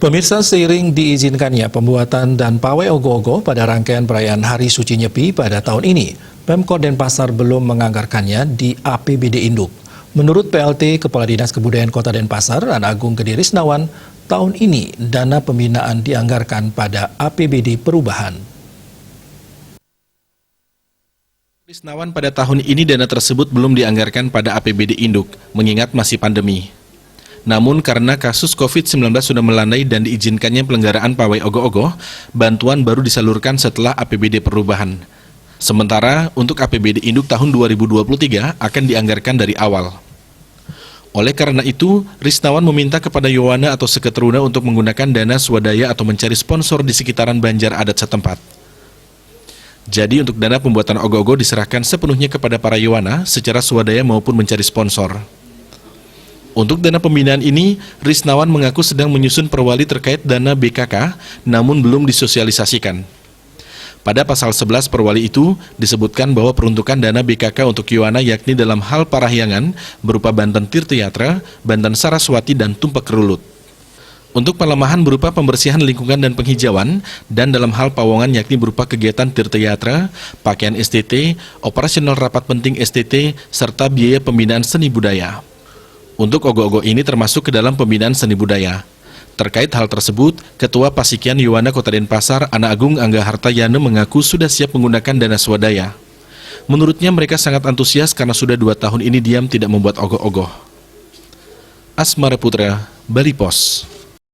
Pemirsa, seiring diizinkannya pembuatan dan pawai ogoh-ogoh pada rangkaian perayaan Hari Suci Nyepi pada tahun ini, Pemkot Denpasar belum menganggarkannya di APBD Induk. Menurut PLT Kepala Dinas Kebudayaan Kota Denpasar, Ana Agung Gede Risnawan, tahun ini dana pembinaan dianggarkan pada APBD Perubahan. Risnawan, pada tahun ini dana tersebut belum dianggarkan pada APBD Induk, mengingat masih pandemi. Namun karena kasus COVID-19 sudah melandai dan diizinkannya pelenggaraan pawai ogoh-ogoh, bantuan baru disalurkan setelah APBD Perubahan. Sementara untuk APBD Induk tahun 2023 akan dianggarkan dari awal. Oleh karena itu, Risnawan meminta kepada Yowana atau Seketeruna untuk menggunakan dana swadaya atau mencari sponsor di sekitaran Banjar adat setempat. Jadi untuk dana pembuatan ogoh-ogoh diserahkan sepenuhnya kepada para Yowana secara swadaya maupun mencari sponsor. Untuk dana pembinaan ini, Risnawan mengaku sedang menyusun perwali terkait dana BKK, namun belum disosialisasikan. Pada pasal 11 perwali itu, disebutkan bahwa peruntukan dana BKK untuk Yowana yakni dalam hal parahyangan, berupa Banten Tirtayatra, Banten Saraswati, dan Tumpak Kerulut. Untuk pelemahan berupa pembersihan lingkungan dan penghijauan, dan dalam hal pawongan yakni berupa kegiatan Tirtayatra, pakaian STT, operasional rapat penting STT, serta biaya pembinaan seni budaya. Untuk ogoh-ogoh ini termasuk ke dalam pembinaan seni budaya. Terkait hal tersebut, Ketua Pasikian Yowana Kota Denpasar, Ana Agung Angga Hartayana, mengaku sudah siap menggunakan dana swadaya. Menurutnya mereka sangat antusias karena sudah 2 tahun ini diam tidak membuat ogoh-ogoh. Asmara Putra, Bali Pos.